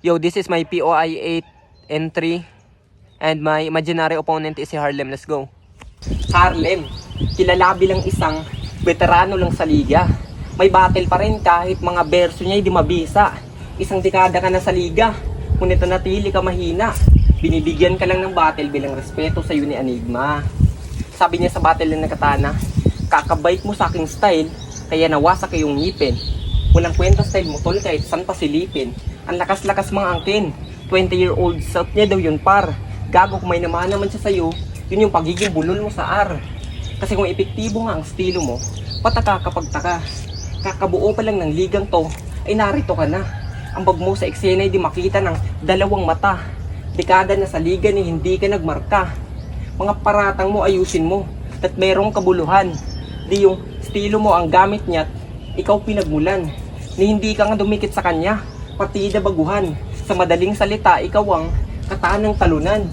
Yo, this is my POI 8 entry and my imaginary opponent is si Harlem. Let's go. Harlem, kilala bilang isang veterano lang sa liga. May battle pa rin kahit mga verso niya di mabisa. Isang dekada ka na sa liga, ngunit nanatili ka mahina. Binibigyan ka lang ng battle bilang respeto sa iyo ni Enigma. Sabi niya sa battle ng Nakatana, kakabait mo sa aking style, kaya nawasak yung ngipin. Walang kwenta style mo tol kahit saan pa silipin. Ang lakas-lakas mga angkin, 20-year-old self niya daw yun par. Gago kung may naman siya sa'yo, yun yung pagiging bulol mo sa R. Kasi kung epektibo nga ang estilo mo, pataka kapag taka. Kakabuo pa lang ng ligang to, ay narito ka na. Ang bag mo sa eksena ay di makita ng dalawang mata. Dekada na sa liga ni hindi ka nagmarka. Mga paratang mo ayusin mo, at merong kabuluhan. Di yung estilo mo ang gamit niya, ikaw pinagmulan. Ni hindi ka nga dumikit sa kanya, partida baguhan. Sa madaling salita, ikaw ang katanang talunan.